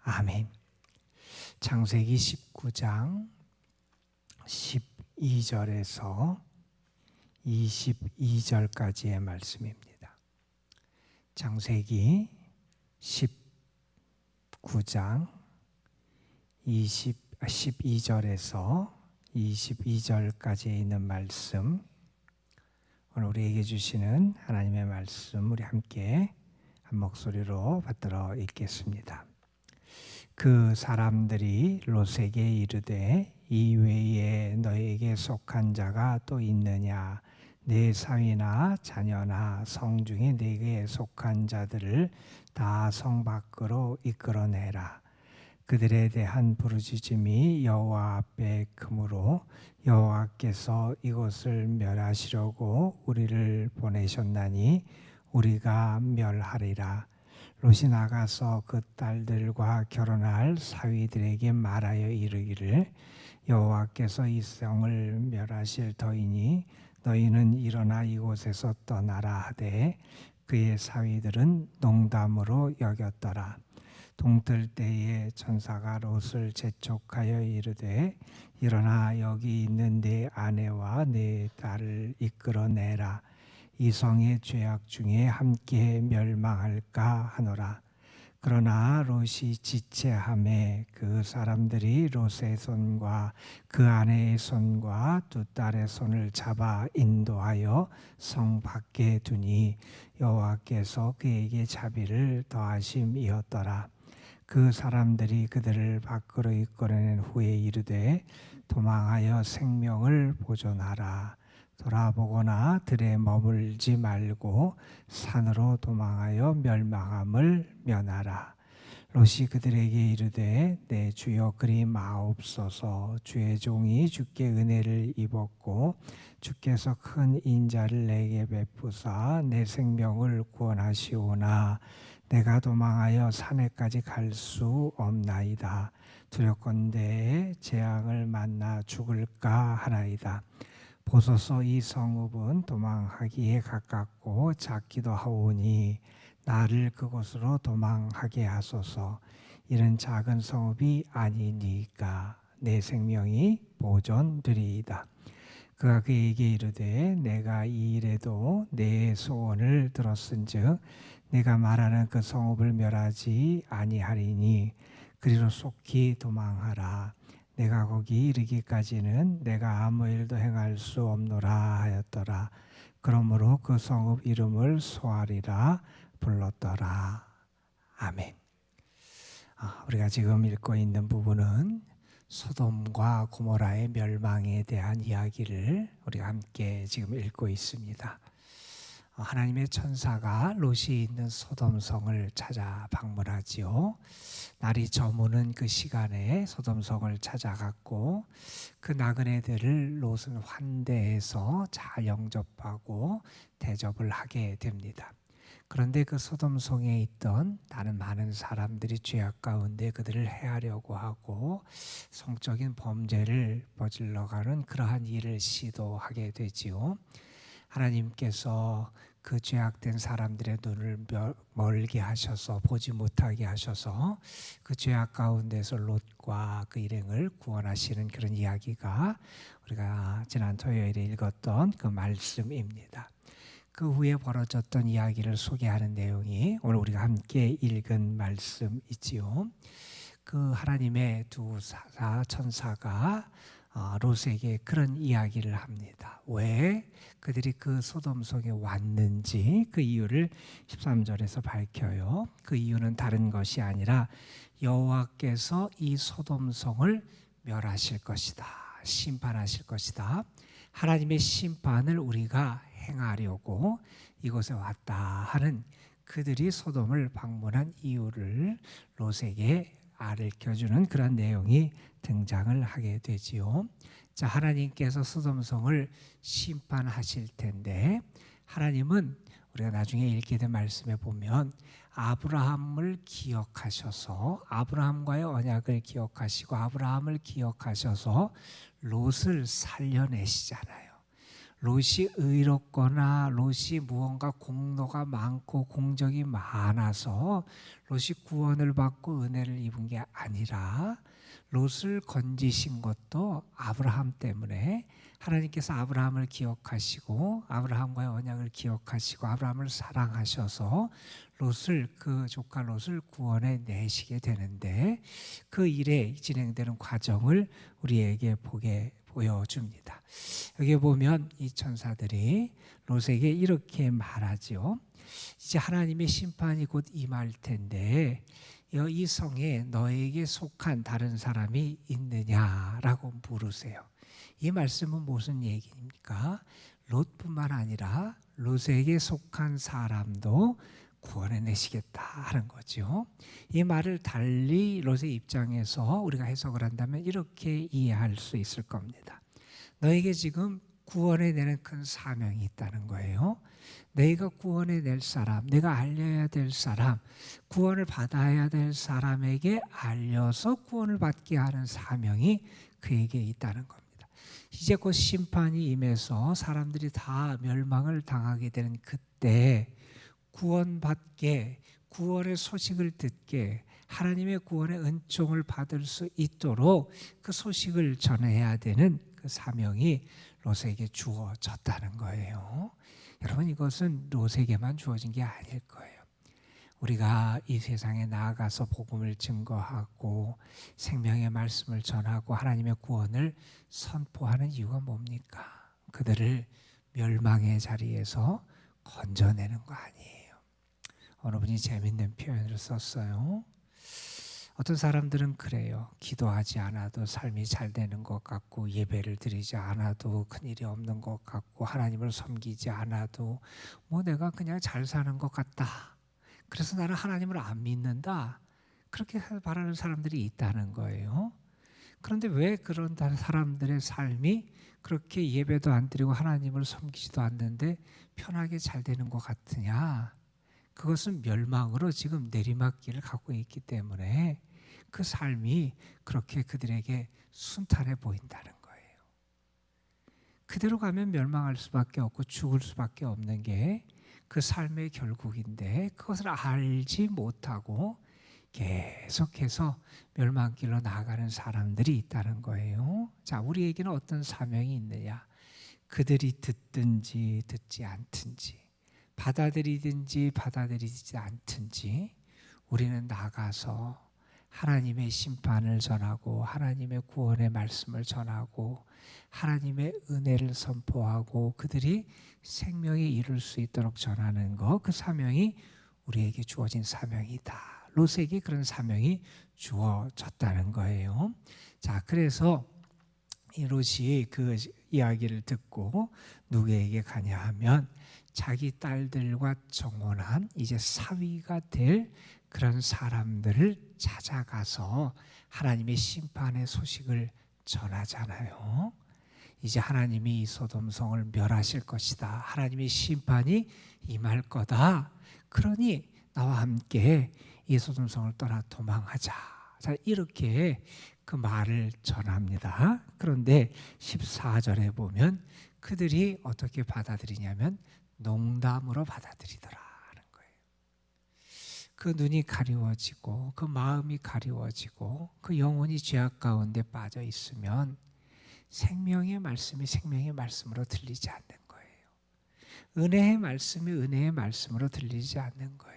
아멘. 창세기 19장 12절에서 22절까지의 말씀입니다. 창세기 19장 12절에서 22절까지에 있는 말씀, 오늘 우리에게 주시는 하나님의 말씀 우리 함께 한 목소리로 받들어 읽겠습니다. 그 사람들이 롯에게 이르되 이 외에 너에게 속한 자가 또 있느냐? 내 사위나 자녀나 성중에 내게 속한 자들을 다 성 밖으로 이끌어내라. 그들에 대한 부르짖음이 여호와 앞에 크므로 여호와께서 이곳을 멸하시려고 우리를 보내셨나니 우리가 멸하리라. 롯이 나가서 그 딸들과 결혼할 사위들에게 말하여 이르기를 여호와께서 이 성을 멸하실 터이니 너희는 일어나 이곳에서 떠나라 하되 그의 사위들은 농담으로 여겼더라. 동틀 때에 천사가 롯을 재촉하여 이르되 일어나 여기 있는 내 아내와 내 딸을 이끌어내라. 이 성의 죄악 중에 함께 멸망할까 하노라. 그러나 롯이 지체하매 그 사람들이 롯의 손과 그 아내의 손과 두 딸의 손을 잡아 인도하여 성 밖에 두니 여호와께서 그에게 자비를 더하심이었더라. 그 사람들이 그들을 밖으로 이끌어낸 후에 이르되 도망하여 생명을 보존하라. 돌아보거나 들에 머물지 말고 산으로 도망하여 멸망함을 면하라. 롯이 그들에게 이르되 내 주여 그리 마옵소서. 주의 종이 주께 은혜를 입었고 주께서 큰 인자를 내게 베푸사 내 생명을 구원하시오나 내가 도망하여 산에까지 갈 수 없나이다. 두렵건대 재앙을 만나 죽을까 하나이다. 보소서 이 성읍은 도망하기에 가깝고 작기도 하오니 나를 그곳으로 도망하게 하소서. 이는 작은 성읍이 아니니까 내 생명이 보존되리이다. 그가 그에게 이르되 내가 이 일에도 내 소원을 들었은즉 내가 말하는 그 성읍을 멸하지 아니하리니 그리로 속히 도망하라. 내가 거기 이르기까지는 내가 아무 일도 행할 수 없노라 하였더라. 그러므로 그 성읍 이름을 소알이라 불렀더라. 아멘. 우리가 지금 읽고 있는 부분은 소돔과 고모라의 멸망에 대한 이야기를 우리가 함께 지금 읽고 있습니다. 하나님의 천사가 롯이 있는 소돔성을 찾아 방문하지요. 날이 저무는 그 시간에 소돔성을 찾아갔고 그 나그네들을 롯은 환대해서 잘 영접하고 대접을 하게 됩니다. 그런데 그 소돔성에 있던 다른 많은 사람들이 죄악 가운데 그들을 해하려고 하고 성적인 범죄를 저질러가는 그러한 일을 시도하게 되지요. 하나님께서 그 죄악된 사람들의 눈을 멀게 하셔서 보지 못하게 하셔서 그 죄악 가운데서 롯과 그 일행을 구원하시는 그런 이야기가 우리가 지난 토요일에 읽었던 그 말씀입니다. 그 후에 벌어졌던 이야기를 소개하는 내용이 오늘 우리가 함께 읽은 말씀이지요. 그 하나님의 두 천사가 롯에게 그런 이야기를 합니다. 왜 그들이 그 소돔성에 왔는지 그 이유를 13절에서 밝혀요. 그 이유는 다른 것이 아니라 여호와께서 이 소돔성을 멸하실 것이다. 심판하실 것이다. 하나님의 심판을 우리가 행하려고 이곳에 왔다 하는 그들이 소돔을 방문한 이유를 롯에게 알려주는 그런 내용이 등장을 하게 되지요. 자, 하나님께서 소돔성을 심판하실 텐데 하나님은 우리가 나중에 읽게 된 말씀에 보면 아브라함을 기억하셔서 아브라함과의 언약을 기억하시고 아브라함을 기억하셔서 롯을 살려내시잖아요. 롯이 의롭거나 롯이 무언가 공로가 많고 공적이 많아서 롯이 구원을 받고 은혜를 입은 게 아니라 롯을 건지신 것도 아브라함 때문에 하나님께서 아브라함을 기억하시고 아브라함과의 언약을 기억하시고 아브라함을 사랑하셔서 롯을 그 조카 롯을 구원해 내시게 되는데 그 일에 진행되는 과정을 우리에게 보여줍니다. 여기 보면 이 천사들이 롯에게 이렇게 말하죠. 이제 하나님의 심판이 곧 임할 텐데 이 성에 너에게 속한 다른 사람이 있느냐라고 물으세요. 이 말씀은 무슨 얘기입니까? 롯뿐만 아니라 롯에게 속한 사람도 구원해 내시겠다 하는 거죠. 이 말을 달리 롯의 입장에서 우리가 해석을 한다면 이렇게 이해할 수 있을 겁니다. 너에게 지금 구원해 내는 큰 사명이 있다는 거예요. 내가 구원해 낼 사람, 내가 알려야 될 사람, 구원을 받아야 될 사람에게 알려서 구원을 받게 하는 사명이 그에게 있다는 겁니다. 이제 곧 심판이 임해서 사람들이 다 멸망을 당하게 되는 그때 구원받게, 구원의 소식을 듣게, 하나님의 구원의 은총을 받을 수 있도록 그 소식을 전해야 되는 그 사명이 롯에게 주어졌다는 거예요. 여러분, 이것은 롯에게만 주어진 게 아닐 거예요. 우리가 이 세상에 나아가서 복음을 증거하고 생명의 말씀을 전하고 하나님의 구원을 선포하는 이유가 뭡니까? 그들을 멸망의 자리에서 건져내는 거 아니에요. 어느 분이 재밌는 표현을 썼어요. 어떤 사람들은 그래요. 기도하지 않아도 삶이 잘 되는 것 같고 예배를 드리지 않아도 큰일이 없는 것 같고 하나님을 섬기지 않아도 뭐 내가 그냥 잘 사는 것 같다. 그래서 나는 하나님을 안 믿는다. 그렇게 바라는 사람들이 있다는 거예요. 그런데 왜 그런 사람들의 삶이 그렇게 예배도 안 드리고 하나님을 섬기지도 않는데 편하게 잘 되는 것 같으냐? 그것은 멸망으로 지금 내리막길을 갖고 있기 때문에 그 삶이 그렇게 그들에게 순탄해 보인다는 거예요. 그대로 가면 멸망할 수밖에 없고 죽을 수밖에 없는 게 그 삶의 결국인데 그것을 알지 못하고 계속해서 멸망길로 나아가는 사람들이 있다는 거예요. 자, 우리에게는 어떤 사명이 있느냐? 그들이 듣든지 듣지 않든지 받아들이든지 받아들이지 않든지 우리는 나가서 하나님의 심판을 전하고 하나님의 구원의 말씀을 전하고 하나님의 은혜를 선포하고 그들이 생명에 이룰 수 있도록 전하는 것, 그 사명이 우리에게 주어진 사명이다. 롯에게 그런 사명이 주어졌다는 거예요. 자, 그래서 이 롯이 그 이야기를 듣고 누구에게 가냐 하면 자기 딸들과 정혼한 이제 사위가 될 그런 사람들을 찾아가서 하나님의 심판의 소식을 전하잖아요. 이제 하나님이 이 소돔성을 멸하실 것이다. 하나님의 심판이 임할 거다. 그러니 나와 함께 이 소돔성을 떠나 도망하자. 자, 이렇게 그 말을 전합니다. 그런데 14절에 보면 그들이 어떻게 받아들이냐면 농담으로 받아들이더라 하는 거예요. 그 눈이 가리워지고 그 마음이 가리워지고 그 영혼이 죄악 가운데 빠져 있으면 생명의 말씀이 생명의 말씀으로 들리지 않는 거예요. 은혜의 말씀이 은혜의 말씀으로 들리지 않는 거예요.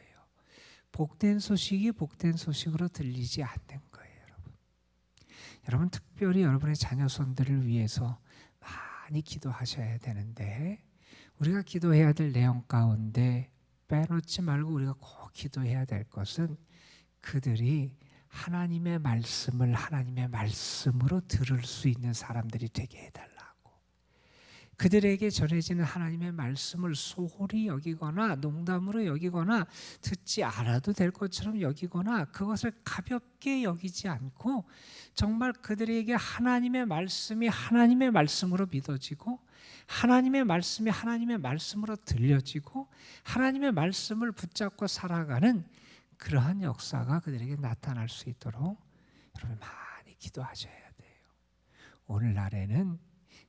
복된 소식이 복된 소식으로 들리지 않는 거예요. 여러분 특별히 여러분의 자녀 손들을 위해서 많이 기도하셔야 되는데 우리가 기도해야 될 내용 가운데 빼놓지 말고 우리가 꼭 기도해야 될 것은 그들이 하나님의 말씀을 하나님의 말씀으로 들을 수 있는 사람들이 되게 해달라고. 그들에게 전해지는 하나님의 말씀을 소홀히 여기거나 농담으로 여기거나 듣지 않아도 될 것처럼 여기거나 그것을 가볍게 여기지 않고 정말 그들에게 하나님의 말씀이 하나님의 말씀으로 믿어지고 하나님의 말씀이 하나님의 말씀으로 들려지고 하나님의 말씀을 붙잡고 살아가는 그러한 역사가 그들에게 나타날 수 있도록 여러분 많이 기도하셔야 돼요. 오늘날에는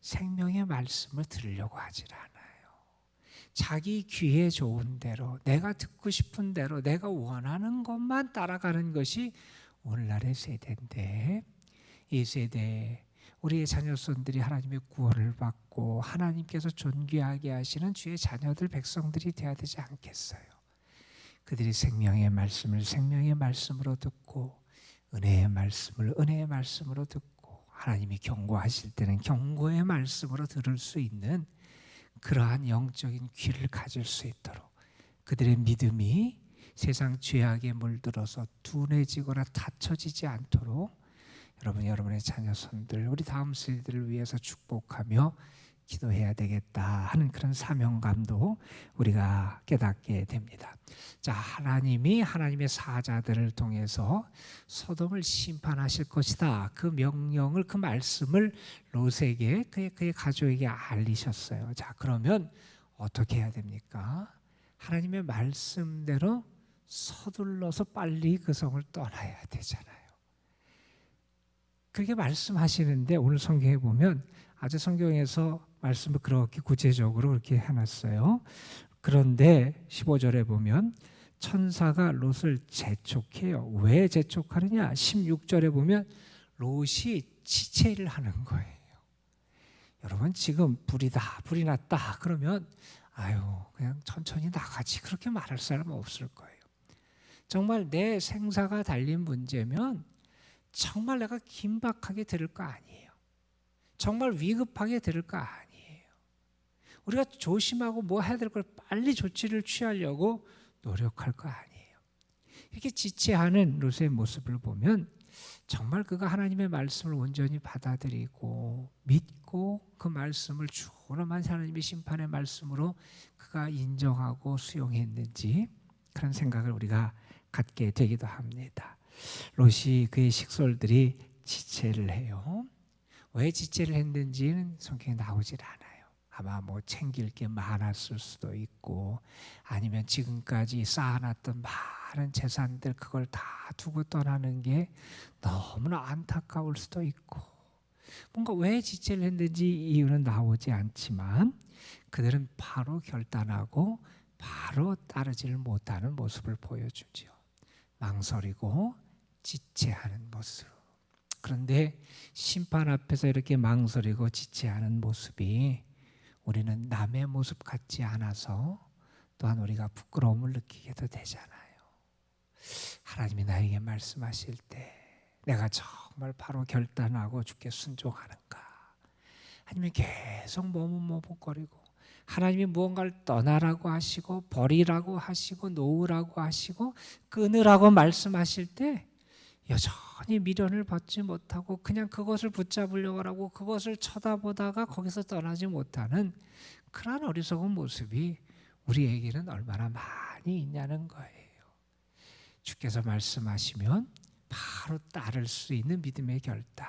생명의 말씀을 들으려고 하질 않아요. 자기 귀에 좋은 대로, 내가 듣고 싶은 대로, 내가 원하는 것만 따라가는 것이 오늘날의 세대인데, 이 세대 우리의 자녀손들이 하나님의 구원을 받고 하나님께서 존귀하게 하시는 주의 자녀들, 백성들이 되어야 되지 않겠어요? 그들이 생명의 말씀을 생명의 말씀으로 듣고, 은혜의 말씀을 은혜의 말씀으로 듣고, 하나님이 경고하실 때는 경고의 말씀으로 들을 수 있는 그러한 영적인 귀를 가질 수 있도록, 그들의 믿음이 세상 죄악에 물들어서 둔해지거나 닫혀지지 않도록 여러분, 여러분의 자녀손들, 우리 다음 세대를 위해서 축복하며 기도해야 되겠다 하는 그런 사명감도 우리가 깨닫게 됩니다. 자, 하나님이 하나님의 사자들을 통해서 소돔을 심판하실 것이다, 그 명령을, 그 말씀을 롯에게, 그의 가족에게 알리셨어요. 자, 그러면 어떻게 해야 됩니까? 하나님의 말씀대로 서둘러서 빨리 그 성을 떠나야 되잖아요. 그렇게 말씀하시는데 오늘 성경에 보면 아주 성경에서 말씀을 그렇게 구체적으로 그렇게 해놨어요. 그런데 15절에 보면 천사가 롯을 재촉해요. 왜 재촉하느냐? 16절에 보면 롯이 지체를 하는 거예요. 여러분, 지금 불이 났다 그러면 아유, 그냥 천천히 나가지, 그렇게 말할 사람은 없을 거예요. 정말 내 생사가 달린 문제면 정말 내가 긴박하게 들을 거 아니에요. 정말 위급하게 들을 거 아니에요. 우리가 조심하고 뭐 해야 될 걸 빨리 조치를 취하려고 노력할 거 아니에요. 이렇게 지체하는 롯의 모습을 보면 정말 그가 하나님의 말씀을 온전히 받아들이고 믿고 그 말씀을 주로만 하나님의 심판의 말씀으로 그가 인정하고 수용했는지, 그런 생각을 우리가 갖게 되기도 합니다. 롯이, 그의 식솔들이 지체를 해요. 왜 지체를 했는지는 성경에 나오질 않아요. 아마 뭐 챙길 게 많았을 수도 있고, 아니면 지금까지 쌓아놨던 많은 재산들, 그걸 다 두고 떠나는 게 너무나 안타까울 수도 있고, 뭔가 왜 지체를 했는지 이유는 나오지 않지만 그들은 바로 결단하고 바로 따르지를 못하는 모습을 보여주죠. 망설이고 지체하는 모습. 그런데 심판 앞에서 이렇게 망설이고 지체하는 모습이 우리는 남의 모습 같지 않아서 또한 우리가 부끄러움을 느끼게도 되잖아요. 하나님이 나에게 말씀하실 때 내가 정말 바로 결단하고 주께 순종하는가? 아니면 계속 머뭇머뭇거리고 하나님이 무언가를 떠나라고 하시고 버리라고 하시고 놓으라고 하시고 끊으라고 말씀하실 때 여전히 미련을 받지 못하고 그냥 그것을 붙잡으려고 하고 그것을 쳐다보다가 거기서 떠나지 못하는 그러한 어리석은 모습이 우리에게는 얼마나 많이 있냐는 거예요. 주께서 말씀하시면 바로 따를 수 있는 믿음의 결단.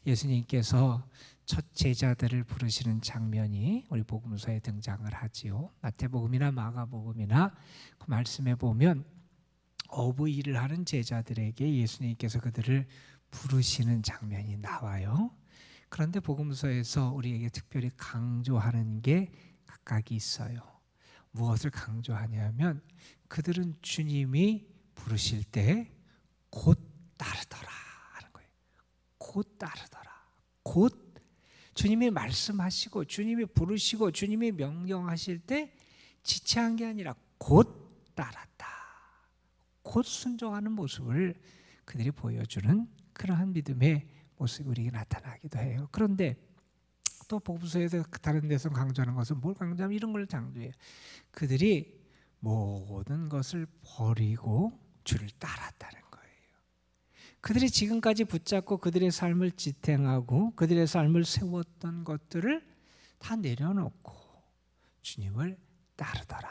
예수님께서 첫 제자들을 부르시는 장면이 우리 복음서에 등장을 하지요. 마태복음이나 마가복음이나 그 말씀에 보면 어부 일을 하는 제자들에게 예수님께서 그들을 부르시는 장면이 나와요. 그런데 복음서에서 우리에게 특별히 강조하는 게 각각 있어요. 무엇을 강조하냐면 그들은 주님이 부르실 때 곧 따르더라 하는 거예요. 곧 따르더라. 곧 주님이 말씀하시고 주님이 부르시고 주님이 명령하실 때 지체한 게 아니라 곧 따랐다. 곧 순종하는 모습을 그들이 보여주는 그러한 믿음의 모습이 우리에게 나타나기도 해요. 그런데 또 복음서에서 다른 데서 강조하는 것은 뭘 강조하면 이런 걸 강조해요. 그들이 모든 것을 버리고 주를 따랐다는 거예요. 그들이 지금까지 붙잡고 그들의 삶을 지탱하고 그들의 삶을 세웠던 것들을 다 내려놓고 주님을 따르더라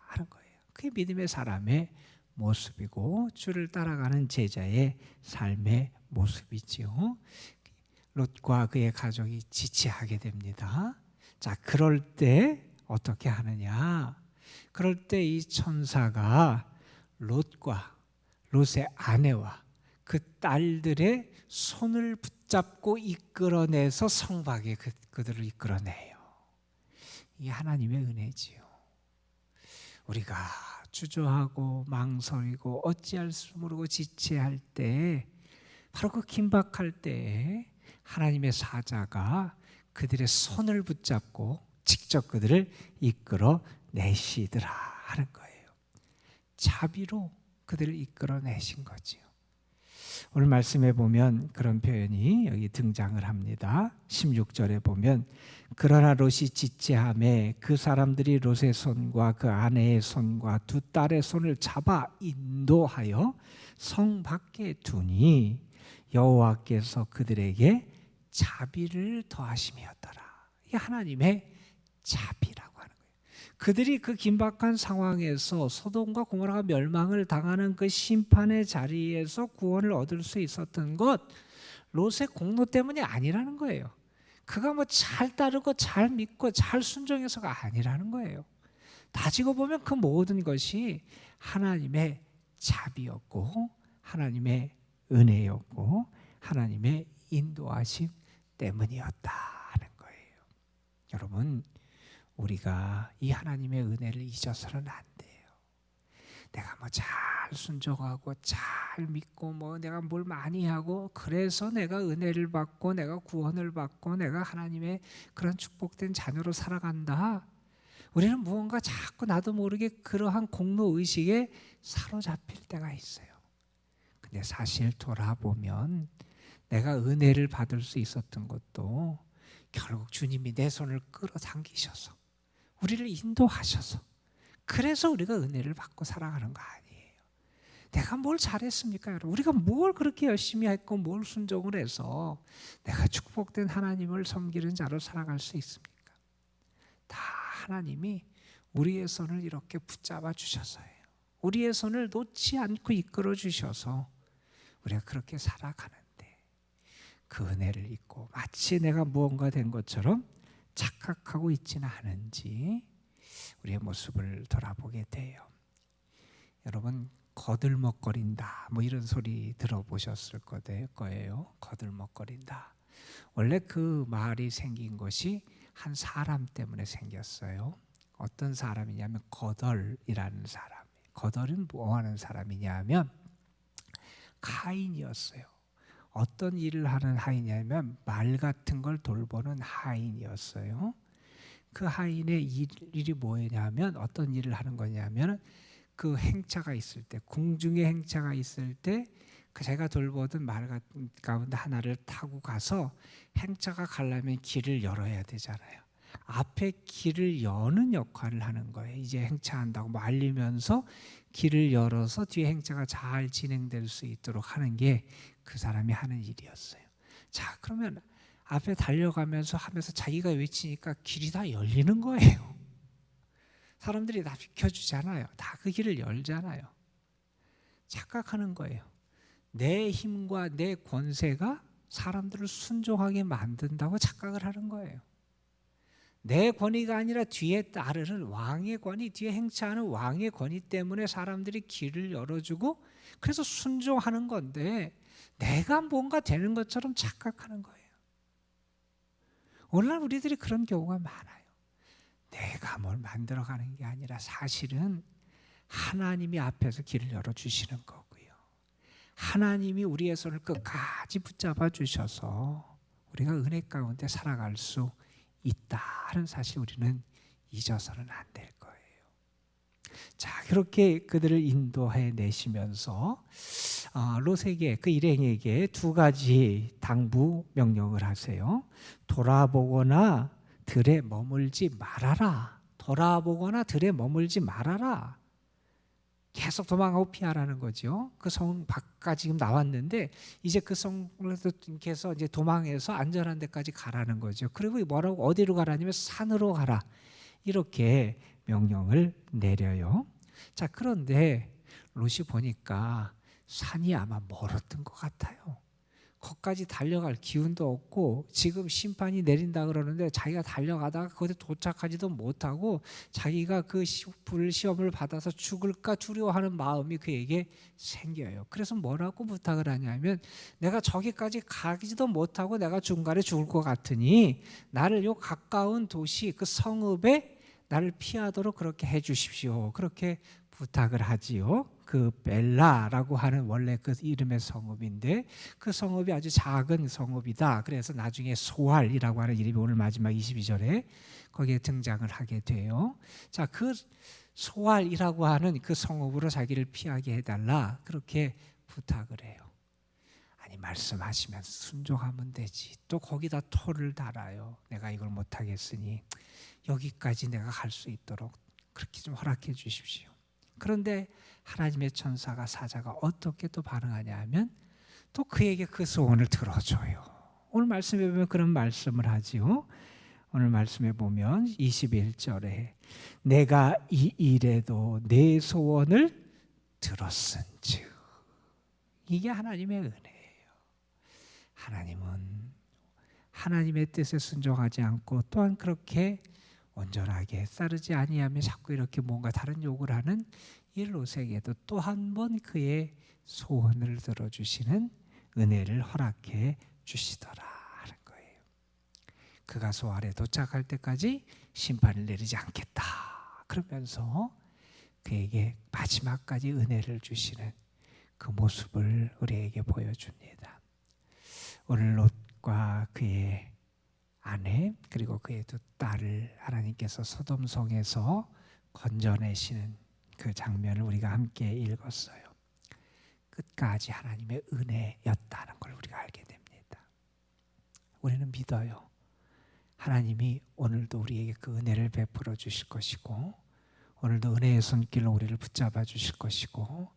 하는 거예요. 그게 믿음의 사람의 모습이고 주를 따라가는 제자의 삶의 모습이지요. 롯과 그의 가족이 지체하게 됩니다. 자, 그럴 때 어떻게 하느냐? 그럴 때 이 천사가 롯과 롯의 아내와 그 딸들의 손을 붙잡고 이끌어내서 성곽에 그들을 이끌어내요. 이게 하나님의 은혜지요. 우리가 주저하고 망설이고 어찌할 수 모르고 지체할 때, 바로 그 긴박할 때 하나님의 사자가 그들의 손을 붙잡고 직접 그들을 이끌어내시더라 하는 거예요. 자비로 그들을 이끌어내신 거지요. 오늘 말씀에 보면 그런 표현이 여기 등장을 합니다. 16절에 보면 그러나 롯이 지체함에 그 사람들이 롯의 손과 그 아내의 손과 두 딸의 손을 잡아 인도하여 성 밖에 두니 여호와께서 그들에게 자비를 더하심이었더라. 이게 하나님의 자비라고 하는 거예요. 그들이 그 긴박한 상황에서 소돔과 고모라가 멸망을 당하는 그 심판의 자리에서 구원을 얻을 수 있었던 것, 롯의 공로 때문이 아니라는 거예요. 그가 뭐 잘 따르고 잘 믿고 잘 순종해서가 아니라는 거예요. 따지고 보면 그 모든 것이 하나님의 자비였고 하나님의 은혜였고 하나님의 인도하심 때문이었다 하는 거예요. 여러분, 우리가 이 하나님의 은혜를 잊어서는 안 돼요. 내가 뭐 잘 순종하고 잘 믿고 뭐 내가 뭘 많이 하고 그래서 내가 은혜를 받고 내가 구원을 받고 내가 하나님의 그런 축복된 자녀로 살아간다. 우리는 무언가 자꾸 나도 모르게 그러한 공로의식에 사로잡힐 때가 있어요. 근데 사실 돌아보면 내가 은혜를 받을 수 있었던 것도 결국 주님이 내 손을 끌어당기셔서 우리를 인도하셔서 그래서 우리가 은혜를 받고 살아가는 거 아니에요. 내가 뭘 잘했습니까, 여러분? 우리가 뭘 그렇게 열심히 했고 뭘 순종을 해서 내가 축복된 하나님을 섬기는 자로 살아갈 수 있습니까? 다 하나님이 우리의 손을 이렇게 붙잡아 주셔서예요. 우리의 손을 놓지 않고 이끌어 주셔서 우리가 그렇게 살아가는데 그 은혜를 잊고 마치 내가 무언가 된 것처럼 착각하고 있지는 않은지 우리의 모습을 돌아보게 돼요. 여러분, 거들먹거린다 뭐 이런 소리 들어보셨을 거예요. 거들먹거린다. 원래 그 말이 생긴 것이 한 사람 때문에 생겼어요. 어떤 사람이냐면 거덜이라는 사람. 거덜은 뭐 하는 사람이냐 하면 가인이었어요. 어떤 일을 하는 하인이냐면 말 같은 걸 돌보는 하인이었어요. 그 하인의 일이 뭐냐면 어떤 일을 하는 거냐면 그 행차가 있을 때, 궁중의 행차가 있을 때 그 제가 돌보던 말 가운데 하나를 타고 가서 행차가 가려면 길을 열어야 되잖아요. 앞에 길을 여는 역할을 하는 거예요. 이제 행차한다고 뭐 알리면서 길을 열어서 뒤에 행차가 잘 진행될 수 있도록 하는 게 그 사람이 하는 일이었어요. 자, 그러면 앞에 달려가면서 하면서 자기가 외치니까 길이 다 열리는 거예요. 사람들이 다 비켜주잖아요. 다 그 길을 열잖아요. 착각하는 거예요. 내 힘과 내 권세가 사람들을 순종하게 만든다고 착각을 하는 거예요. 내 권위가 아니라 뒤에 따르는 왕의 권위, 뒤에 행차하는 왕의 권위 때문에 사람들이 길을 열어주고 그래서 순종하는 건데 내가 뭔가 되는 것처럼 착각하는 거예요. 오늘날 우리들이 그런 경우가 많아요. 내가 뭘 만들어가는 게 아니라 사실은 하나님이 앞에서 길을 열어주시는 거고요. 하나님이 우리의 손을 끝까지 붙잡아 주셔서 우리가 은혜 가운데 살아갈 수 있다는 사실 우리는 잊어서는 안 될 거예요. 자, 그렇게 그들을 인도해 내시면서 롯에게, 그 일행에게 두 가지 당부 명령을 하세요. 돌아보거나 들에 머물지 말아라. 돌아보거나 들에 머물지 말아라. 계속 도망하고 피하라는 거죠. 그 성 밖까지 지금 나왔는데 이제 그 성에서 이제 도망해서 안전한 데까지 가라는 거죠. 그리고 뭐라고 어디로 가라냐면 산으로 가라. 이렇게 명령을 내려요. 자, 그런데 롯이 보니까 산이 아마 멀었던 것 같아요. 거기까지 달려갈 기운도 없고 지금 심판이 내린다 그러는데 자기가 달려가다가 거기에 도착하지도 못하고 자기가 그 불시험을 받아서 죽을까 두려워하는 마음이 그에게 생겨요. 그래서 뭐라고 부탁을 하냐면 내가 저기까지 가지도 못하고 내가 중간에 죽을 것 같으니 나를 요 가까운 도시 그 성읍에 나를 피하도록 그렇게 해 주십시오. 그렇게 부탁을 하지요. 그 벨라라고 하는 원래 그 이름의 성읍인데 그 성읍이 아주 작은 성읍이다. 그래서 나중에 소알이라고 하는 이름이 오늘 마지막 22절에 거기에 등장을 하게 돼요. 자, 그 소알이라고 하는 그 성읍으로 자기를 피하게 해달라 그렇게 부탁을 해요. 아니 말씀하시면 순종하면 되지. 또 거기다 토를 달아요. 내가 이걸 못하겠으니 여기까지 내가 갈 수 있도록 그렇게 좀 허락해 주십시오. 그런데 하나님의 천사가 사자가 어떻게 또 반응하냐 하면 또 그에게 그 소원을 들어줘요. 오늘 말씀에 보면 그런 말씀을 하지요. 오늘 말씀에 보면 21절에 내가 이 일에도 내 소원을 들었은즉. 이게 하나님의 은혜예요. 하나님은 하나님의 뜻에 순종하지 않고 또한 그렇게 온전하게 따르지 아니하며 자꾸 이렇게 뭔가 다른 욕을 하는 이 롯에게도 또 한 번 그의 소원을 들어주시는 은혜를 허락해 주시더라 하는 거예요. 그가 소알에 도착할 때까지 심판을 내리지 않겠다 그러면서 그에게 마지막까지 은혜를 주시는 그 모습을 우리에게 보여줍니다. 오늘 롯과 그의 아내 그리고 그의 두 딸을 하나님께서 소돔성에서 건져내시는 그 장면을 우리가 함께 읽었어요. 끝까지 하나님의 은혜였다는 걸 우리가 알게 됩니다. 우리는 믿어요. 하나님이 오늘도 우리에게 그 은혜를 베풀어 주실 것이고 오늘도 은혜의 손길로 우리를 붙잡아 주실 것이고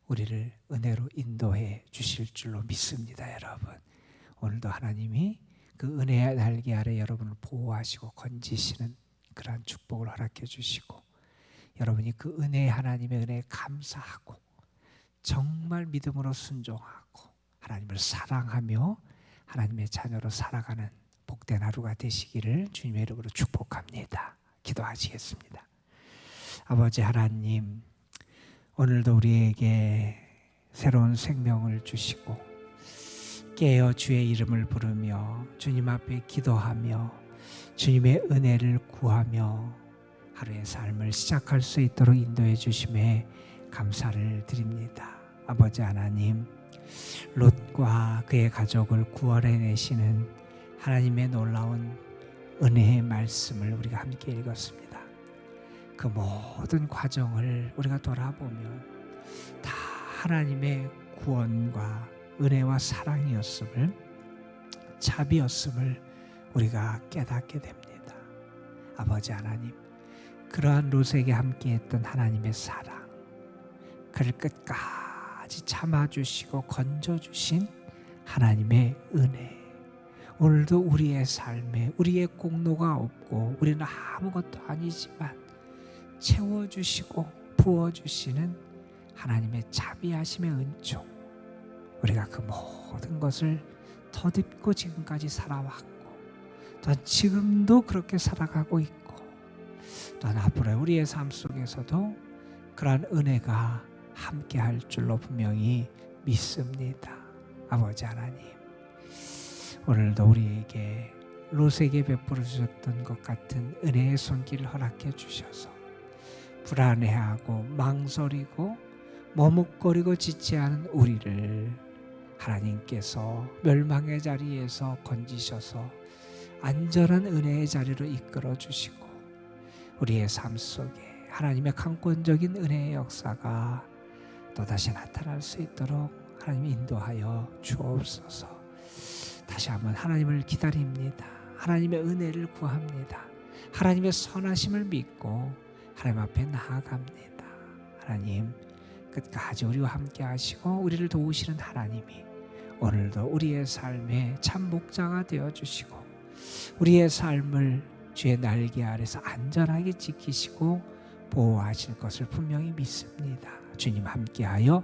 우리를 은혜로 인도해 주실 줄로 믿습니다. 여러분 오늘도 하나님이 그 은혜의 날개 아래 여러분을 보호하시고 건지시는 그러한 축복을 허락해 주시고 여러분이 그 은혜의 하나님의 은혜에 감사하고 정말 믿음으로 순종하고 하나님을 사랑하며 하나님의 자녀로 살아가는 복된 하루가 되시기를 주님의 이름으로 축복합니다. 기도하시겠습니다. 아버지 하나님 오늘도 우리에게 새로운 생명을 주시고 깨어 주의 이름을 부르며 주님 앞에 기도하며 주님의 은혜를 구하며 하루의 삶을 시작할 수 있도록 인도해 주심에 감사를 드립니다. 아버지 하나님 롯과 그의 가족을 구원해내시는 하나님의 놀라운 은혜의 말씀을 우리가 함께 읽었습니다. 그 모든 과정을 우리가 돌아보면 다 하나님의 구원과 은혜와 사랑이었음을 자비였음을 우리가 깨닫게 됩니다. 아버지 하나님 그러한 롯에게 함께했던 하나님의 사랑 그를 끝까지 참아주시고 건져주신 하나님의 은혜 오늘도 우리의 삶에 우리의 공로가 없고 우리는 아무것도 아니지만 채워주시고 부어주시는 하나님의 자비하심의 은총 우리가 그 모든 것을 덧입고 지금까지 살아왔고 또한 지금도 그렇게 살아가고 있고 또한 앞으로 우리의 삶 속에서도 그러한 은혜가 함께할 줄로 분명히 믿습니다. 아버지 하나님 오늘도 우리에게 롯에게 베풀어 주셨던 것 같은 은혜의 손길을 허락해 주셔서 불안해하고 망설이고 머뭇거리고 지체하는 우리를 하나님께서 멸망의 자리에서 건지셔서 안전한 은혜의 자리로 이끌어 주시고 우리의 삶 속에 하나님의 강권적인 은혜의 역사가 또다시 나타날 수 있도록 하나님 인도하여 주옵소서. 다시 한번 하나님을 기다립니다. 하나님의 은혜를 구합니다. 하나님의 선하심을 믿고 하나님 앞에 나아갑니다. 하나님 끝까지 우리와 함께 하시고 우리를 도우시는 하나님이 오늘도 우리의 삶의 참 목자가 되어주시고 우리의 삶을 주의 날개 아래서 안전하게 지키시고 보호하실 것을 분명히 믿습니다. 주님 함께하여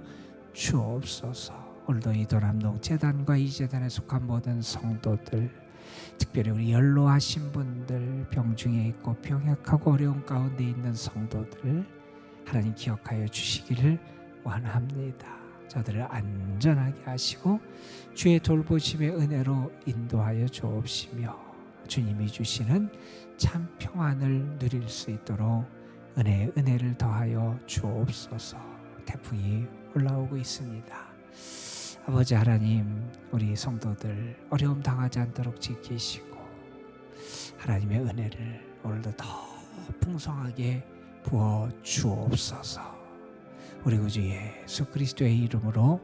주옵소서. 오늘도 이 도남동 재단과 이 재단에 속한 모든 성도들, 특별히 우리 연로하신 분들, 병중에 있고 병약하고 어려운 가운데 있는 성도들 하나님 기억하여 주시기를 원합니다. 저들을 안전하게 하시고 주의 돌보심의 은혜로 인도하여 주옵시며 주님이 주시는 참 평안을 누릴 수 있도록 은혜에 은혜를 더하여 주옵소서. 태풍이 올라오고 있습니다. 아버지 하나님, 우리 성도들 어려움 당하지 않도록 지키시고 하나님의 은혜를 오늘도 더 풍성하게 부어 주옵소서. 우리 구주 예수 그리스도의 이름으로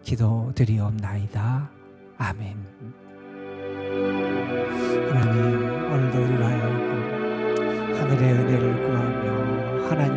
기도드리옵나이다. 아멘. 하나님, 오늘도 우리로 하여금 하늘의 은혜를 구하며 하나님